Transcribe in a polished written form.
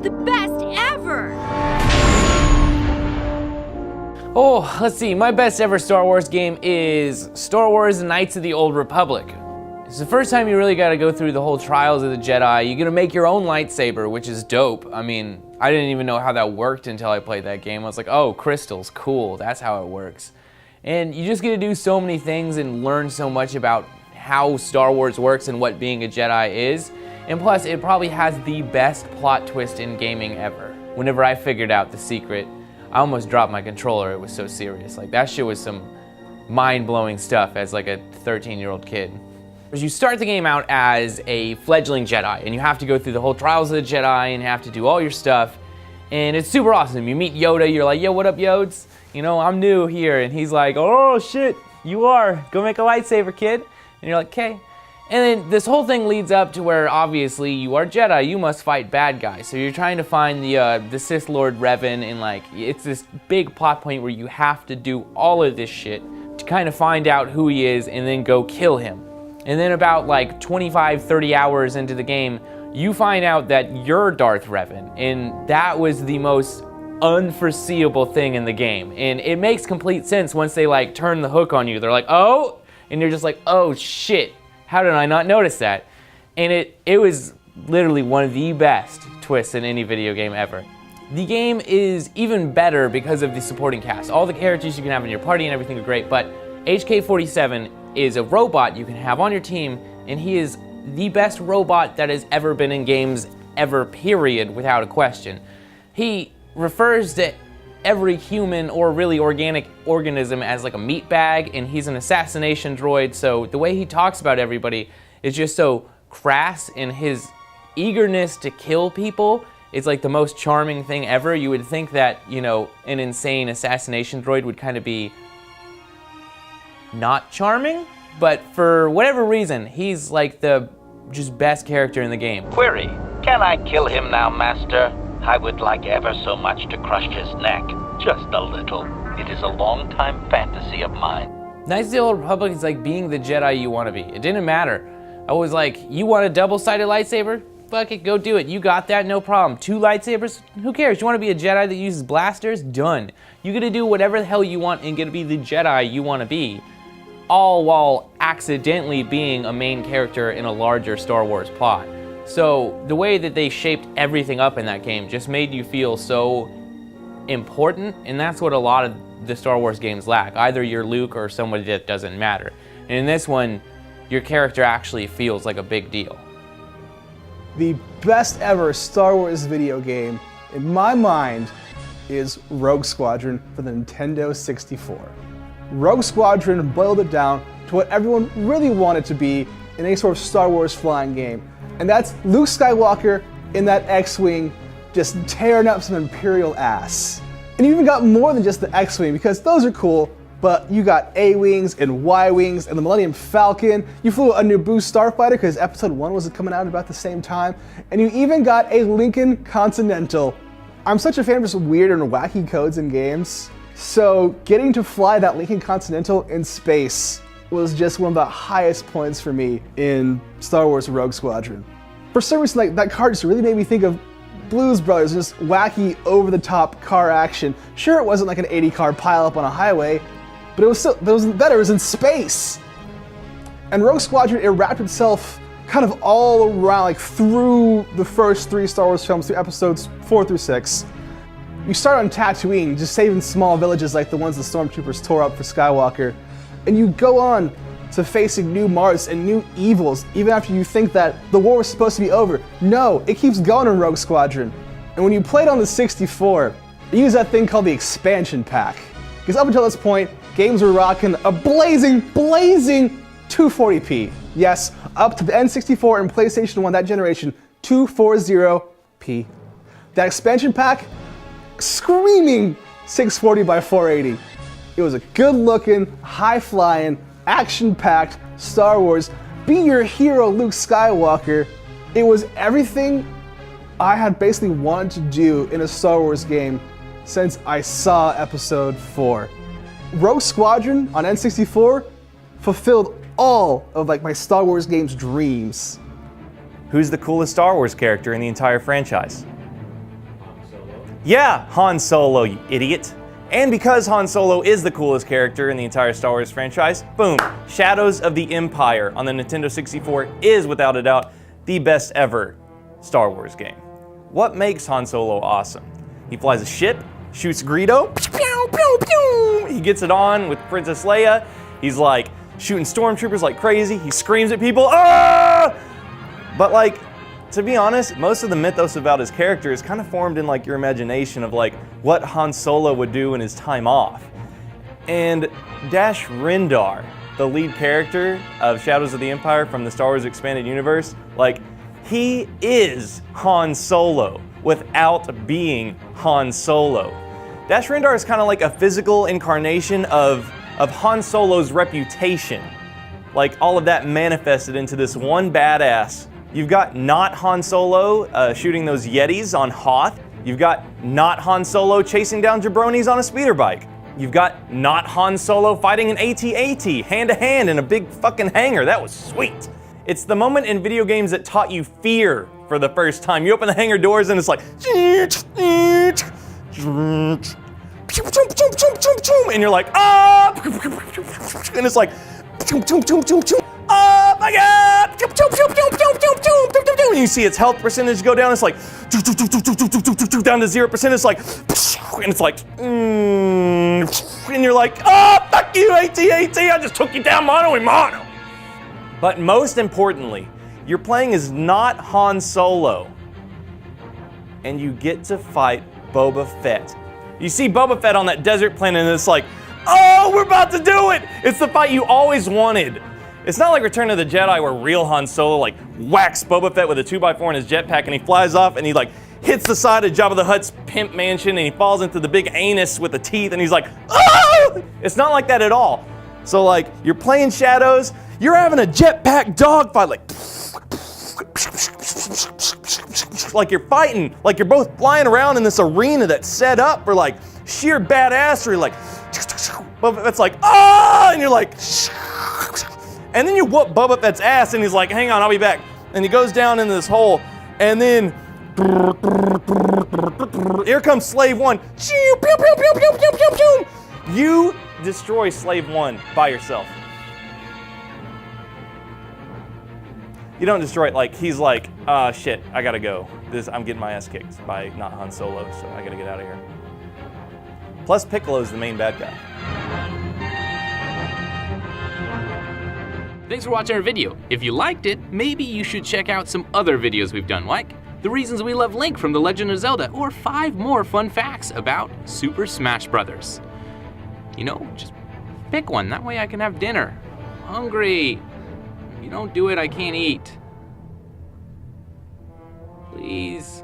The best ever! Oh, let's see. My best ever Star Wars game is Star Wars Knights of the Old Republic. It's the first time you really got to go through the whole Trials of the Jedi. You're gonna make your own lightsaber, which is dope. I mean, I didn't even know how that worked until I played that game. I was like, oh, crystals, cool, that's how it works. And you just get to do so many things and learn so much about how Star Wars works and what being a Jedi is. And plus, it probably has the best plot twist in gaming ever. Whenever I figured out the secret, I almost dropped my controller, it was so serious. Like, that shit was some mind-blowing stuff as like a 13-year-old kid. You start the game out as a fledgling Jedi, and you have to go through the whole Trials of the Jedi and have to do all your stuff, and it's super awesome. You meet Yoda, you're like, yo, what up, Yodes? You know, I'm new here, and he's like, oh shit, you are, go make a lightsaber, kid. And you're like, okay. And then this whole thing leads up to where obviously you are Jedi, you must fight bad guys. So you're trying to find the Sith Lord Revan, and like, it's this big plot point where you have to do all of this shit to kind of find out who he is and then go kill him. And then about like 25, 30 hours into the game, you find out that you're Darth Revan. And that was the most unforeseeable thing in the game. And it makes complete sense once they like turn the hook on you. They're like, oh, and you're just like, oh shit, how did I not notice that? And it was literally one of the best twists in any video game ever. The game is even better because of the supporting cast. All the characters you can have in your party and everything are great, but HK-47 is a robot you can have on your team, and he is the best robot that has ever been in games ever, period, without a question. He refers to every human or really organic organism as like a meat bag, and he's an assassination droid, so the way he talks about everybody is just so crass, and his eagerness to kill people is like the most charming thing ever. You would think that, you know, an insane assassination droid would kind of be not charming, but for whatever reason, he's like the just best character in the game. Query, can I kill him now, Master? I would like ever so much to crush his neck, just a little. It is a long-time fantasy of mine. Knights of the Old Republic is like being the Jedi you want to be. It didn't matter. I was like, you want a double-sided lightsaber? Fuck it, go do it. You got that, no problem. 2 lightsabers? Who cares? You want to be a Jedi that uses blasters? Done. You get to do whatever the hell you want and get to be the Jedi you want to be, all while accidentally being a main character in a larger Star Wars plot. So the way that they shaped everything up in that game just made you feel so important, and that's what a lot of the Star Wars games lack. Either you're Luke or somebody that doesn't matter. And in this one, your character actually feels like a big deal. The best ever Star Wars video game, in my mind, is Rogue Squadron for the Nintendo 64. Rogue Squadron boiled it down to what everyone really wanted to be in any sort of Star Wars flying game. And that's Luke Skywalker in that X-Wing just tearing up some Imperial ass. And you even got more than just the X-Wing, because those are cool, but you got A-Wings and Y-Wings and the Millennium Falcon. You flew a Naboo Starfighter because Episode 1 was coming out about the same time. And you even got a Lincoln Continental. I'm such a fan of just weird and wacky codes in games. So getting to fly that Lincoln Continental in space was just one of the highest points for me in Star Wars Rogue Squadron. For some reason, like, that car just really made me think of Blues Brothers, just wacky, over-the-top car action. Sure, it wasn't like an 80-car pileup on a highway, but it was still, it was better, it was in space. And Rogue Squadron, it wrapped itself kind of all around, like through the first 3 Star Wars films, through episodes 4 through 6. You start on Tatooine, just saving small villages like the ones the Stormtroopers tore up for Skywalker. And you go on to facing new Mars and new evils, even after you think that the war was supposed to be over. No, it keeps going in Rogue Squadron. And when you played on the 64, you use that thing called the expansion pack. Because up until this point, games were rocking a blazing 240p. Yes, up to the N64 and PlayStation 1, that generation, 240p. That expansion pack, screaming 640 by 480. It was a good-looking, high-flying, action-packed Star Wars, be your hero Luke Skywalker. It was everything I had basically wanted to do in a Star Wars game since I saw Episode 4. Rogue Squadron on N64 fulfilled all of like my Star Wars games dreams. Who's the coolest Star Wars character in the entire franchise? Yeah, Han Solo, you idiot. And because Han Solo is the coolest character in the entire Star Wars franchise, boom, Shadows of the Empire on the Nintendo 64 is without a doubt the best ever Star Wars game. What makes Han Solo awesome? He flies a ship, shoots Greedo, pew, pew, pew. He gets it on with Princess Leia. He's like shooting stormtroopers like crazy. He screams at people, ah! But like, to be honest, most of the mythos about his character is kind of formed in like your imagination of like what Han Solo would do in his time off. And Dash Rendar, the lead character of Shadows of the Empire from the Star Wars Expanded Universe, like he is Han Solo without being Han Solo. Dash Rendar is kind of like a physical incarnation of Han Solo's reputation. Like all of that manifested into this one badass. You've got not Han Solo shooting those Yetis on Hoth. You've got not Han Solo chasing down jabronis on a speeder bike. You've got not Han Solo fighting an AT-AT hand to hand in a big fucking hangar. That was sweet. It's the moment in video games that taught you fear for the first time. You open the hangar doors and it's like, and you're like, ah, and it's like, oh my god! And you see its health percentage go down. It's like down to 0%. It's like, and it's like, and you're like, oh fuck you, AT-AT! I just took you down mono and mono. But most importantly, you're playing as not Han Solo, and you get to fight Boba Fett. You see Boba Fett on that desert planet, and it's like, oh, we're about to do it! It's the fight you always wanted. It's not like Return of the Jedi where real Han Solo like whacks Boba Fett with a 2x4 in his jetpack and he flies off and he like hits the side of Jabba the Hutt's pimp mansion and he falls into the big anus with the teeth and he's like, ah! It's not like that at all. So like, you're playing Shadows, you're having a jetpack dogfight, like you're fighting, like you're both flying around in this arena that's set up for like sheer badassery, like, Boba Fett's like, ah! And you're like, and then you whoop Boba Fett's ass and he's like, hang on, I'll be back. And he goes down into this hole and then here comes Slave One. You destroy Slave One by yourself. You don't destroy it like he's like, shit, I gotta go. I'm getting my ass kicked by not Han Solo, so I gotta get out of here. Plus Piccolo's the main bad guy. Thanks for watching our video. If you liked it, maybe you should check out some other videos we've done, like The Reasons We Love Link from The Legend of Zelda, or 5 more fun facts about Super Smash Brothers. You know, just pick one, that way I can have dinner. I'm hungry. If you don't do it, I can't eat. Please.